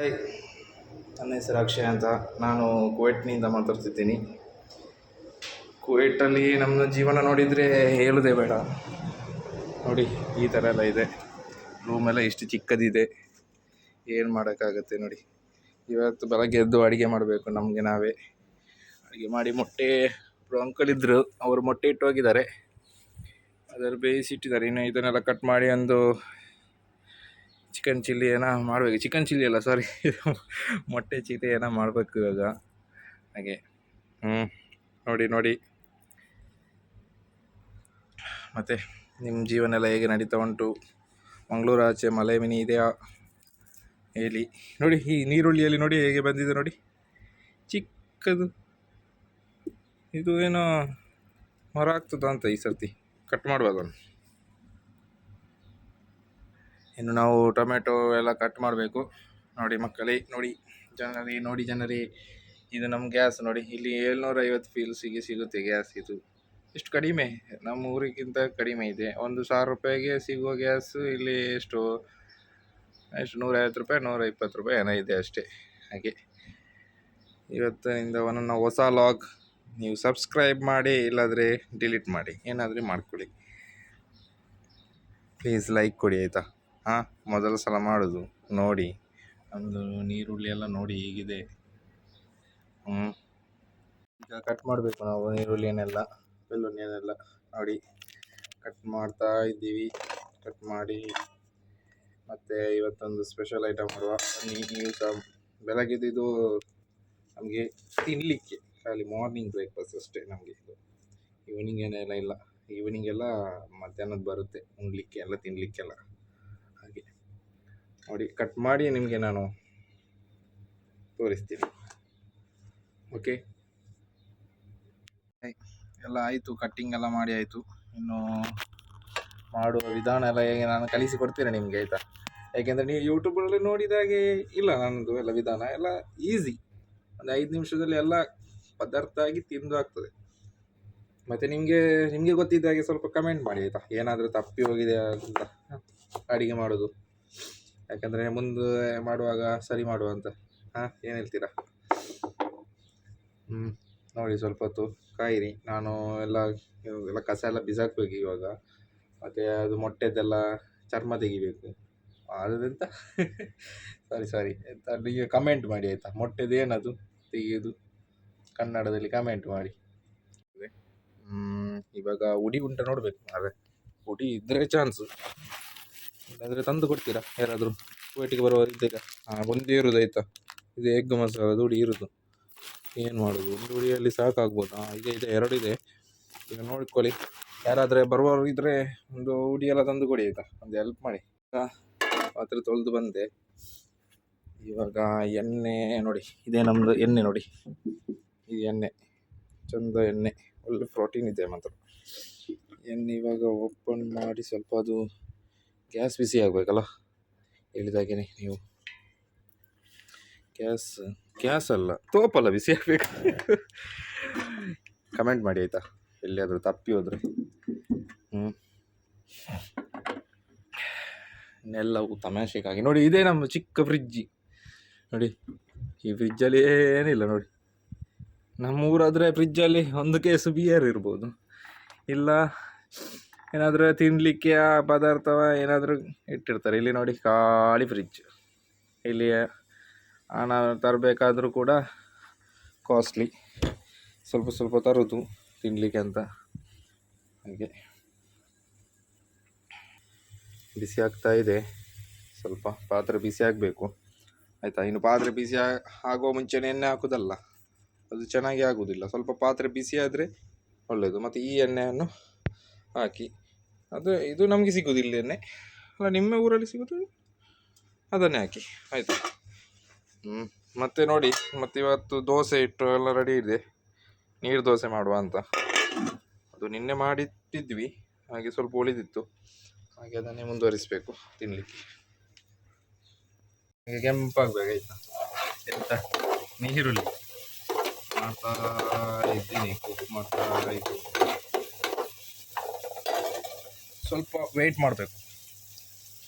Hi, ನನ್ನ ಹೆಸರು ಅಕ್ಷಯ್ ಅಂತ. ನಾನು ಕುವೈಟ್ನಿಂದ ಮಾತಾಡ್ತಿದ್ದೀನಿ. ಕುವೈಟಲ್ಲಿ ನಮ್ಮ ಜೀವನ ನೋಡಿದರೆ ಹೇಳೋದೇ ಬೇಡ. ನೋಡಿ, ಈ ಥರ ಎಲ್ಲ ಇದೆ. ರೂಮೆಲ್ಲ ಇಷ್ಟು ಚಿಕ್ಕದಿದೆ. ಏನು ಮಾಡೋಕ್ಕಾಗತ್ತೆ ನೋಡಿ. ಇವತ್ತು ಬೆಳಗ್ಗೆ ಎದ್ದು ಅಡುಗೆ ಮಾಡಬೇಕು. ನಮಗೆ ನಾವೇ ಅಡುಗೆ ಮಾಡಿ ಮೊಟ್ಟೆ ಅಂಕಲ್ ಇದ್ದರು, ಅವರು ಮೊಟ್ಟೆ ಇಟ್ಟು ಹೋಗಿದ್ದಾರೆ. ಅದನ್ನು ಬೇಯಿಸಿಟ್ಟಿದ್ದಾರೆ. ಇನ್ನು ಇದನ್ನೆಲ್ಲ ಕಟ್ ಮಾಡಿ ಒಂದು ಚಿಕನ್ ಚಿಲ್ಲಿ ಏನೋ ಮಾಡಬೇಕು. ಚಿಕನ್ ಚಿಲ್ಲಿ ಅಲ್ಲ, ಸಾರಿ, ಮೊಟ್ಟೆ ಚಿಲ್ಲಿ ಏನೋ ಮಾಡಬೇಕು ಇವಾಗ. ಹಾಗೆ ನೋಡಿ ನೋಡಿ. ಮತ್ತು ನಿಮ್ಮ ಜೀವನ ಎಲ್ಲ ಹೇಗೆ ನಡೀತಾ ಉಂಟು? ಮಂಗಳೂರು ಆಚೆ ಮಳೆ ಮಿನಿ ಇದೆಯಾ ಹೇಳಿ. ನೋಡಿ, ಈ ನೀರುಳ್ಳಿಯಲ್ಲಿ ನೋಡಿ ಹೇಗೆ ಬಂದಿದೆ ನೋಡಿ, ಚಿಕ್ಕದು. ಇದು ಏನೋ ಮರ ಆಗ್ತದ ಅಂತ ಈ ಸರ್ತಿ ಕಟ್ ಮಾಡುವಾಗ. ಇನ್ನು ನಾವು ಟೊಮೆಟೊ ಎಲ್ಲ ಕಟ್ ಮಾಡಬೇಕು. ನೋಡಿ ಮಕ್ಕಳೇ, ನೋಡಿ ಜನರೇ, ಇದು ನಮ್ಮ ಗ್ಯಾಸ್ ನೋಡಿ. ಇಲ್ಲಿ 750 ಫೀಲ್ಸಿಗೆ ಸಿಗುತ್ತೆ ಗ್ಯಾಸ್. ಇದು ಎಷ್ಟು ಕಡಿಮೆ, ನಮ್ಮ ಊರಿಗಿಂತ ಕಡಿಮೆ ಇದೆ. 1,000 ರೂಪಾಯಿಗೆ ಸಿಗುವ ಗ್ಯಾಸ್ ಇಲ್ಲಿ ಎಷ್ಟು 150 ರೂಪಾಯಿ 120 ರೂಪಾಯಿ ಏನೋ ಇದೆ ಅಷ್ಟೇ. ಹಾಗೆ ಇವತ್ತಿನಿಂದ ನನ್ನ ಹೊಸ ಲಾಗ್. ನೀವು ಸಬ್ಸ್ಕ್ರೈಬ್ ಮಾಡಿ, ಇಲ್ಲಾಂದರೆ ಡಿಲೀಟ್ ಮಾಡಿ, ಏನಾದರೂ ಮಾಡ್ಕೊಳ್ಳಿ. ಪ್ಲೀಸ್ ಲೈಕ್ ಕೊಡಿ ಆಯಿತಾ? ಮೊದಲ ಸಲ ಮಾಡೋದು ನೋಡಿ. ನಮ್ಮದು ನೀರುಳ್ಳಿ ಎಲ್ಲ ನೋಡಿ ಹೀಗಿದೆ. ಈಗ ಕಟ್ ಮಾಡಬೇಕು ನಾವು ನೀರುಳ್ಳಿಯನ್ನೆಲ್ಲ, ಬೆಳ್ಳುಳ್ಳಿಯನ್ನೆಲ್ಲ ನೋಡಿ ಕಟ್ ಮಾಡ್ತಾ ಇದ್ದೀವಿ. ಕಟ್ ಮಾಡಿ ಮತ್ತು ಇವತ್ತೊಂದು ಸ್ಪೆಷಲ್ ಐಟಮ್ ಮಾಡುವ. ನೀವು ಸಹ ಬೆಳಗ್ಗೆದು ನಮಗೆ ತಿನ್ನಲಿಕ್ಕೆ ಖಾಲಿ ಮಾರ್ನಿಂಗ್ ಬ್ರೇಕ್ಫಾಸ್ಟ್ ಅಷ್ಟೇ ನಮಗೆ. ಇದು ಈವ್ನಿಂಗ್ ಏನೆಲ್ಲ ಇಲ್ಲ. ಈವ್ನಿಂಗೆಲ್ಲ ಮಧ್ಯಾಹ್ನದ ಬರುತ್ತೆ ಉಣ್ಲಿಕ್ಕೆ ಎಲ್ಲ, ತಿನ್ನಲಿಕ್ಕೆಲ್ಲ. ಹಾಗೆ ನೋಡಿ, ಕಟ್ ಮಾಡಿ ನಿಮಗೆ ನಾನು ತೋರಿಸ್ತೀನಿ. ಓಕೆ, ಎಲ್ಲ ಆಯಿತು, ಕಟ್ಟಿಂಗ್ ಎಲ್ಲ ಮಾಡಿ ಆಯಿತು. ಇನ್ನು ಮಾಡುವ ವಿಧಾನ ಎಲ್ಲ ಹೇಗೆ ನಾನು ಕಲಿಸಿಕೊಡ್ತೇನೆ ನಿಮಗೆ ಆಯಿತಾ? ಯಾಕೆಂದರೆ ನೀವು ಯೂಟ್ಯೂಬಲ್ಲಿ ನೋಡಿದಾಗೆ ಇಲ್ಲ, ನನ್ನದು ಎಲ್ಲ ವಿಧಾನ ಎಲ್ಲ ಈಸಿ. ಒಂದು 5 ನಿಮಿಷದಲ್ಲಿ ಎಲ್ಲ ಪದಾರ್ಥ ಆಗಿ ತಿಂದು ಆಗ್ತದೆ. ಮತ್ತು ನಿಮಗೆ ಗೊತ್ತಿದ್ದ ಹಾಗೆ ಸ್ವಲ್ಪ ಕಮೆಂಟ್ ಮಾಡಿ ಆಯಿತಾ, ಏನಾದರೂ ತಪ್ಪಿ ಹೋಗಿದೆ ಅಂತ ಅಡುಗೆ ಮಾಡೋದು. ಯಾಕಂದರೆ ಮುಂದೆ ಮಾಡುವಾಗ ಸರಿ ಮಾಡುವ ಅಂತ. ಏನು ಹೇಳ್ತೀರಾ? ನೋಡಿ, ಸ್ವಲ್ಪ ಹೊತ್ತು ಕಾಯಿರಿ. ನಾನು ಎಲ್ಲ ಕಸ ಎಲ್ಲ ಬಿಸಾಕಬೇಕು ಇವಾಗ. ಮತ್ತು ಅದು ಮೊಟ್ಟೆದೆಲ್ಲ ಚರ್ಮ ತೆಗಿಬೇಕು. ಅದೆಂತ ಸಾರಿ ಎಂತ, ನೀವು ಕಮೆಂಟ್ ಮಾಡಿ ಆಯಿತಾ, ಮೊಟ್ಟೆದು ಏನದು ತೆಗೆಯೋದು ಕನ್ನಡದಲ್ಲಿ ಕಮೆಂಟ್ ಮಾಡಿ. ಇವಾಗ ಉಡಿ ಉಂಟ ನೋಡಬೇಕು. ಅದೇ ಉಡಿ ಇದ್ದರೆ ಚಾನ್ಸು, ಇಲ್ಲಾಂದರೆ ತಂದು ಕೊಡ್ತೀರಾ ಯಾರಾದರೂ? ಕುವೈಟಿಗೆ ಬರುವವರು ಇದ್ದೀರಾ? ಒಂದೇ ಇರೋದು ಆಯಿತಾ. ಇದು ಎಗ್ ಮಸಾಲದು ಉಡಿ ಇರೋದು. ಏನು ಮಾಡೋದು, ಒಂದು ಉಡಿಯಲ್ಲಿ ಸಾಕಾಗ್ಬೋದು. ಇದೆ 2 ಇದೆ. ಈಗ ನೋಡ್ಕೊಳ್ಳಿ, ಯಾರಾದರೆ ಬರುವವರು ಇದ್ದರೆ ಒಂದು ಉಡಿ ಎಲ್ಲ ತಂದು ಕೊಡಿ ಆಯಿತಾ, ಒಂದು ಹೆಲ್ಪ್ ಮಾಡಿ. ಪಾತ್ರೆ ತೊಳೆದು ಬಂದೆ. ಇವಾಗ ಎಣ್ಣೆ ನೋಡಿ, ಇದೇ ನಮ್ಮದು ಎಣ್ಣೆ ನೋಡಿ. ಈ ಎಣ್ಣೆ ಚಂದ ಎಣ್ಣೆ, ಒಳ್ಳೆ ಪ್ರೋಟೀನ್ ಇದೆ ಮಾತ್ರ. ಎಣ್ಣೆ ಇವಾಗ ಓಪನ್ ಮಾಡಿ ಸ್ವಲ್ಪ ಅದು ಗ್ಯಾಸ್ ಬಿಸಿ ಆಗಬೇಕಲ್ಲ, ಹೇಳಿದಾಗೆ ನೀವು. ಗ್ಯಾಸ್ ಅಲ್ಲ, ತೋಪಲ್ಲ ಬಿಸಿ ಆಗಬೇಕು. ಕಮೆಂಟ್ ಮಾಡಿ ಆಯಿತಾ, ಎಲ್ಲಿಯಾದರೂ ತಪ್ಪಿ ಹೋದರೆ. ಇನ್ನೆಲ್ಲವೂ ತಮಾಷೆಗಾಗಿ ನೋಡಿ. ಇದೇ ನಮ್ಮ ಚಿಕ್ಕ ಫ್ರಿಜ್ಜಿ ನೋಡಿ. ಈ ಫ್ರಿಜ್ಜಲ್ಲಿ ಏನಿಲ್ಲ ನೋಡಿ. ನಮ್ಮ ಊರಾದರೆ ಫ್ರಿಜ್ಜಲ್ಲಿ 1 ಕೇಸ್ ಬಿಯರ್ ಇರ್ಬೋದು, ಇಲ್ಲ ಏನಾದರೂ ತಿನ್ನಲಿಕ್ಕೆ ಆ ಪದಾರ್ಥವ ಏನಾದರೂ ಇಟ್ಟಿರ್ತಾರೆ. ಇಲ್ಲಿ ನೋಡಿ, ಖಾಲಿ ಫ್ರಿಜ್. ಇಲ್ಲಿ ಹಣ ತರಬೇಕಾದ್ರೂ ಕೂಡ ಕಾಸ್ಟ್ಲಿ, ಸ್ವಲ್ಪ ತರೋದು ತಿನ್ನಲಿಕ್ಕೆ ಅಂತ. ಹಾಗೆ ಬಿಸಿ ಆಗ್ತಾ ಇದೆ. ಸ್ವಲ್ಪ ಪಾತ್ರೆ ಬಿಸಿ ಆಗಬೇಕು ಆಯಿತಾ. ಇನ್ನು ಪಾತ್ರೆ ಬಿಸಿ ಆಗುವ ಮುಂಚೆನೇ ಎಣ್ಣೆ ಹಾಕೋದಲ್ಲ, ಅದು ಚೆನ್ನಾಗಿ ಆಗೋದಿಲ್ಲ. ಸ್ವಲ್ಪ ಪಾತ್ರೆ ಬಿಸಿ ಆದರೆ ಒಳ್ಳೆಯದು. ಮತ್ತು ಈ ಎಣ್ಣೆಯನ್ನು ಹಾಕಿ, ಇದು ನಮಗೆ ಸಿಗೋದಿಲ್ಲ ಎಣ್ಣೆ ಅಲ್ಲ, ನಿಮ್ಮ ಊರಲ್ಲಿ ಸಿಗೋದು, ಅದನ್ನೇ ಹಾಕಿ ಆಯಿತು. ಮತ್ತು ನೋಡಿ, ಮತ್ತು ಇವತ್ತು ದೋಸೆ ಇಟ್ಟು ಎಲ್ಲ ರೆಡಿ ಇದೆ. ನೀರು ದೋಸೆ ಮಾಡುವ ಅಂತ. ಅದು ನಿನ್ನೆ ಮಾಡಿಟ್ಟಿದ್ವಿ, ಹಾಗೆ ಸ್ವಲ್ಪ ಉಳಿದಿತ್ತು, ಹಾಗೆ ಅದನ್ನೇ ಮುಂದುವರಿಸಬೇಕು ತಿನ್ನಲಿಕ್ಕೆ. ಈಗ ಕೆಂಪಾಗಬೇಕು ಆಯಿತಾ. ಎಂತ ನೀರುಳ್ಳಿ ಮಾಡ್ತಾ ಇದ್ದೀನಿ, ಕುಕ್ ಮಾಡ್ತಾ ಇದ್ದೀನಿ. ಸ್ವಲ್ಪ ವೆಯ್ಟ್ ಮಾಡಬೇಕು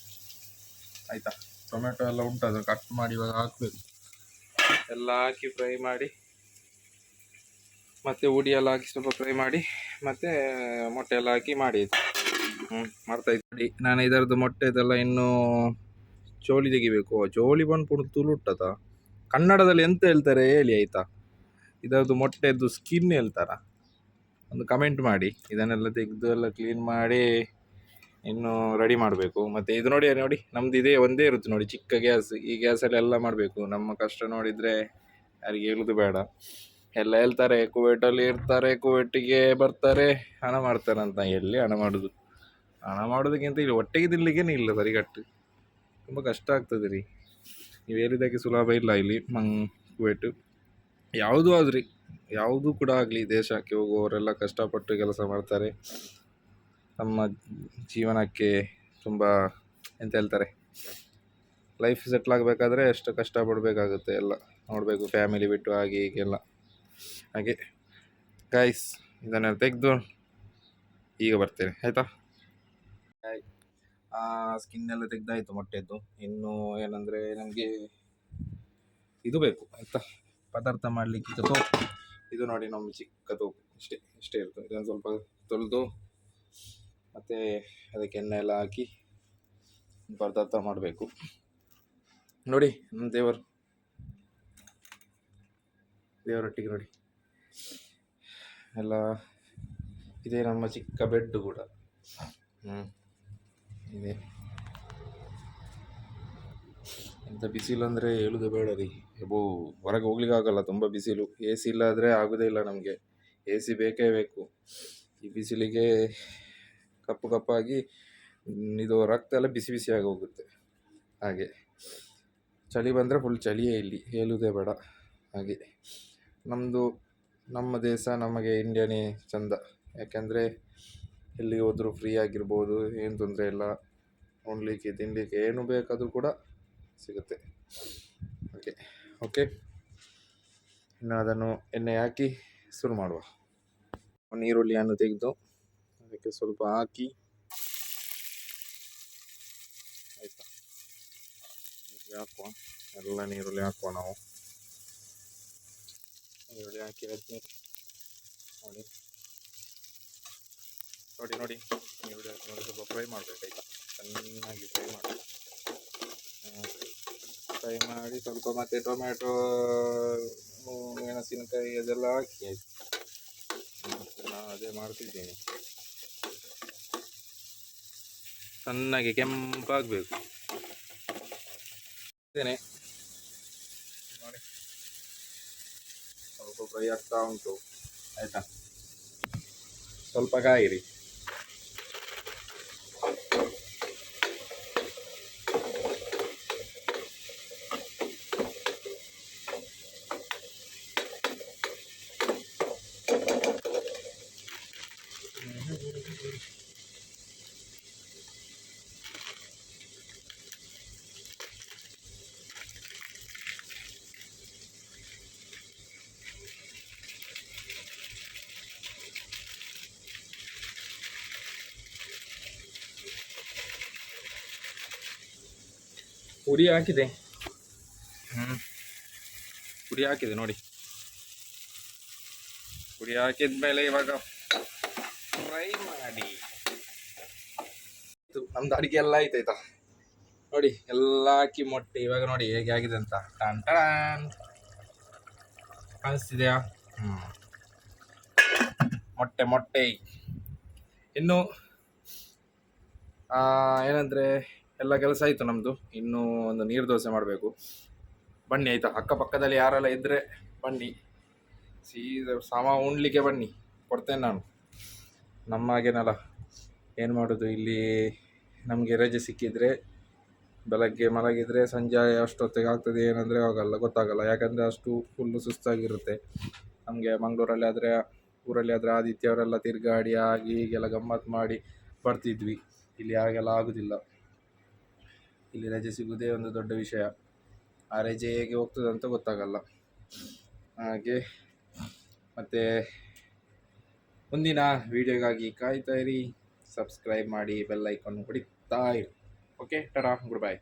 ಆಯಿತಾ. ಟೊಮೆಟೊ ಎಲ್ಲ ಉಂಟು, ಕಟ್ ಮಾಡಿ ಇವಾಗ ಹಾಕಬೇಕು. ಎಲ್ಲ ಹಾಕಿ ಫ್ರೈ ಮಾಡಿ, ಮತ್ತು ಹುಡಿ ಎಲ್ಲ ಹಾಕಿ ಸ್ವಲ್ಪ ಫ್ರೈ ಮಾಡಿ, ಮತ್ತು ಮೊಟ್ಟೆ ಎಲ್ಲ ಹಾಕಿ ಮಾಡಿ ಮಾಡ್ತಾಯಿದ್ದೆ. ನಾನು ಇದರದ್ದು ಮೊಟ್ಟೆದೆಲ್ಲ ಇನ್ನೂ ಚೋಳಿ ತೆಗಿಬೇಕು. ಚೋಳಿ ಬಂದು ತುಳುಟ್ಟದ ಕನ್ನಡದಲ್ಲಿ ಎಂತ ಹೇಳ್ತಾರೆ ಹೇಳಿ ಆಯಿತಾ. ಇದರದ್ದು ಮೊಟ್ಟೆದ್ದು ಸ್ಕಿನ್ ಹೇಳ್ತಾರ, ಒಂದು ಕಮೆಂಟ್ ಮಾಡಿ. ಇದನ್ನೆಲ್ಲ ತೆಗೆದು ಎಲ್ಲ ಕ್ಲೀನ್ ಮಾಡಿ ಇನ್ನು ರೆಡಿ ಮಾಡಬೇಕು. ಮತ್ತು ಇದು ನೋಡಿ ನಮ್ದು ಇದೇ ಒಂದೇ ಇರುತ್ತೆ ನೋಡಿ, ಚಿಕ್ಕ ಗ್ಯಾಸ್. ಈ ಗ್ಯಾಸಲ್ಲಿ ಎಲ್ಲ ಮಾಡಬೇಕು. ನಮ್ಮ ಕಷ್ಟ ನೋಡಿದರೆ ಯಾರಿಗೆ ಹೇಳೋದು ಬೇಡ. ಎಲ್ಲ ಹೇಳ್ತಾರೆ ಕುವೈಟಲ್ಲಿ ಇರ್ತಾರೆ, ಕುವೈಟಿಗೆ ಬರ್ತಾರೆ, ಹಣ ಮಾಡ್ತಾರೆ ಅಂತ. ಎಲ್ಲಿ ಹಣ ಮಾಡೋದು? ಹಣ ಮಾಡೋದಕ್ಕಿಂತ ಇಲ್ಲಿ ಹೊಟ್ಟೆಗೆ ತಿನ್ನಲಿಕ್ಕೇನೆ ಇಲ್ಲ ಸರಿಗಟ್ಟು. ತುಂಬ ಕಷ್ಟ ಆಗ್ತದೆ ರೀ. ನೀವು ಹೇಳಿದ್ದಕ್ಕೆ ಸುಲಭ ಇಲ್ಲ ಇಲ್ಲಿ ಕುವೈಟು. ಯಾವುದೂ ಆದ್ರಿ, ಯಾವುದೂ ಕೂಡ ಆಗಲಿ, ದೇಶಕ್ಕೆ ಹೋಗುವವರೆಲ್ಲ ಕಷ್ಟಪಟ್ಟು ಕೆಲಸ ಮಾಡ್ತಾರೆ. ನಮ್ಮ ಜೀವನಕ್ಕೆ ತುಂಬ ಎಂತ ಹೇಳ್ತಾರೆ, ಲೈಫ್ ಸೆಟ್ಲ್ ಆಗಬೇಕಾದ್ರೆ ಎಷ್ಟು ಕಷ್ಟಪಡಬೇಕಾಗುತ್ತೆ, ಎಲ್ಲ ನೋಡಬೇಕು, ಫ್ಯಾಮಿಲಿ ಬಿಟ್ಟು ಹಾಗೆ ಹೀಗೆಲ್ಲ. ಹಾಗೆ ಗೈಸ್, ಇದನ್ನೆಲ್ಲ ತೆಗೆದು ಈಗ ಬರ್ತೇನೆ ಆಯಿತಾ. ಸ್ಕಿನ್ನೆಲ್ಲ ತೆಗೆದಾಯಿತು ಮೊಟ್ಟೆದ್ದು. ಇನ್ನು ಏನಂದರೆ ನಮಗೆ ಇದು ಬೇಕು ಆಯಿತಾ, ಪದಾರ್ಥ ಮಾಡಲಿಕ್ಕೆ. ತೋಪು ಇದು ನೋಡಿ, ನಮ್ಮ ಚಿಕ್ಕ ತೋಪು ಇಷ್ಟೇ ಇರ್ತದೆ. ಇದನ್ನು ಸ್ವಲ್ಪ ತೊಳೆದು ಮತ್ತು ಅದಕ್ಕೆ ಎಣ್ಣೆ ಎಲ್ಲ ಹಾಕಿ ಪದಾರ್ಥ ಮಾಡಬೇಕು. ನೋಡಿ ನಮ್ಮ ದೇವರೊಟ್ಟಿಗೆ ನೋಡಿ ಎಲ್ಲ ಇದೇ. ನಮ್ಮ ಚಿಕ್ಕ ಬೆಡ್ ಕೂಡ ಇದೆ. ಎಂಥ ಬಿಸಿಲು ಅಂದರೆ ಹೇಳೋದು ಬೇಡ ರೀ. ಹೊರಗೆ ಹೋಗ್ಲಿಕ್ಕೆ ಆಗಲ್ಲ, ತುಂಬ ಬಿಸಿಲು. ಎ ಸಿ ಇಲ್ಲಾದರೆ ಆಗೋದೇ ಇಲ್ಲ ನಮಗೆ. ಎ ಸಿ ಬೇಕೇ ಬೇಕು. ಈ ಬಿಸಿಲಿಗೆ ಕಪ್ಪಾಗಿ ಇದು ರಕ್ತ ಎಲ್ಲ ಬಿಸಿ ಬಿಸಿಯಾಗಿ ಹೋಗುತ್ತೆ. ಹಾಗೆ ಚಳಿ ಬಂದರೆ ಫುಲ್ ಚಳಿಯೇ ಇಲ್ಲಿ, ಹೇಳುವುದೇ ಬೇಡ. ಹಾಗೆ ನಮ್ಮ ದೇಶ, ನಮಗೆ ಇಂಡಿಯಾನೇ ಚಂದ. ಯಾಕೆಂದರೆ ಎಲ್ಲಿಗೆ ಹೋದರೂ ಫ್ರೀ ಆಗಿರ್ಬೋದು, ಏನು ತೊಂದರೆ ಇಲ್ಲ. ಉಣ್ಲಿಕ್ಕೆ ತಿನ್ನಲಿಕ್ಕೆ ಏನು ಬೇಕಾದರೂ ಕೂಡ ಸಿಗುತ್ತೆ. ಓಕೆ ಇನ್ನು ಅದನ್ನು ಎಣ್ಣೆ ಹಾಕಿ ಶುರು ಮಾಡುವ. ಈರುಳ್ಳಿಯನ್ನು ತೆಗೆದು ಅದಕ್ಕೆ ಸ್ವಲ್ಪ ಹಾಕಿ ಆಯಿತಾ, ಹಾಕುವ. ಎಲ್ಲ ನೀರುಳ್ಳಿ ಹಾಕುವ ನಾವು. ಈರುಳ್ಳಿ ಹಾಕಿ ಆದ್ಮೇಲೆ ನೋಡಿ ಈರುಳ್ಳಿ ಹಾಕಿ ಸ್ವಲ್ಪ ಫ್ರೈ ಮಾಡಬೇಕಾಯ್ತಾ, ಚೆನ್ನಾಗಿ ಫ್ರೈ ಮಾಡಿ ಸ್ವಲ್ಪ. ಮತ್ತು ಟೊಮ್ಯಾಟೊ, ಮೆಣಸಿನಕಾಯಿ ಅದೆಲ್ಲ ಹಾಕಿ ಆಯಿತು. ನಾನು ಅದೇ ಮಾಡ್ತಿದ್ದೀನಿ. ಚೆನ್ನಾಗಿ ಕೆಂಪಾಗಬೇಕು ಇದೇನೆ ನೋಡಿ. ಸ್ವಲ್ಪ ಫ್ರೈ ಆಗ್ತಾ ಉಂಟು ಆಯಿತಾ, ಸ್ವಲ್ಪ ಕಾಯಿರಿ. ಪುಡಿ ಹಾಕಿದೆ, ಪುಡಿ ಹಾಕಿದೆ ನೋಡಿ. ಪುಡಿ ಹಾಕಿದ್ಮೇಲೆ ಇವಾಗ ಫ್ರೈ ಮಾಡಿ. ನಮ್ದು ಅಡಿಗೆ ಎಲ್ಲ ಆಯ್ತಾಯ್ತಾ ನೋಡಿ. ಎಲ್ಲ ಹಾಕಿ ಮೊಟ್ಟೆ ಇವಾಗ ನೋಡಿ ಹೇಗೆ ಆಗಿದೆ ಅಂತ. ಟನ್ ಕಾಣಿಸ್ತಿದೆಯಾ? ಮೊಟ್ಟೆ. ಇನ್ನು ಏನಂದರೆ ಎಲ್ಲ ಕೆಲಸ ಆಯಿತು ನಮ್ಮದು. ಇನ್ನೂ ಒಂದು ನೀರು ದೋಸೆ ಮಾಡಬೇಕು. ಬನ್ನಿ ಆಯಿತಾ, ಅಕ್ಕಪಕ್ಕದಲ್ಲಿ ಯಾರೆಲ್ಲ ಇದ್ದರೆ ಬನ್ನಿ, ಸೀದಾ ಉಣ್ಲಿಕ್ಕೆ ಬನ್ನಿ, ಕೊಡ್ತೇನೆ ನಾನು. ನಮ್ಮ ಹಾಗೇನಲ್ಲ, ಏನು ಮಾಡೋದು ಇಲ್ಲಿ. ನಮಗೆ ರಜೆ ಸಿಕ್ಕಿದರೆ ಬೆಳಗ್ಗೆ ಮಲಗಿದರೆ ಸಂಜೆ ಅಷ್ಟೊತ್ತಿಗೆ ಆಗ್ತದೆ, ಏನಂದರೆ ಗೊತ್ತಾಗಲ್ಲ. ಯಾಕಂದರೆ ಅಷ್ಟು ಫುಲ್ಲು ಸುಸ್ತಾಗಿರುತ್ತೆ ನಮಗೆ. ಮಂಗಳೂರಲ್ಲಿ ಆದರೆ, ಊರಲ್ಲಿ ಆದರೆ ಆದಿತ್ಯವರೆಲ್ಲ ತಿರುಗಾಡಿ ಆಗಿ ಹೀಗೆಲ್ಲ ಗಮ್ಮತ್ತು ಮಾಡಿ ಬರ್ತಿದ್ವಿ. ಇಲ್ಲಿ ಹಾಗೆಲ್ಲ ಆಗೋದಿಲ್ಲ. ಇಲ್ಲಿ ರಜೆ ಸಿಗೋದೇ ಒಂದು ದೊಡ್ಡ ವಿಷಯ. ಆ ರಜೆ ಹೇಗೆ ಹೋಗ್ತದೆ ಅಂತ ಗೊತ್ತಾಗಲ್ಲ. ಹಾಗೆ ಮತ್ತು ಮುಂದಿನ ವೀಡಿಯೋಗಾಗಿ ಕಾಯ್ತಾ ಇರಿ. ಸಬ್ಸ್ಕ್ರೈಬ್ ಮಾಡಿ, ಬೆಲ್ ಐಕಾನ್ ಹೊಡಿತಾ ಇರಿ. ಓಕೆ, ಟಾಟಾ, ಗುಡ್ ಬಾಯ್.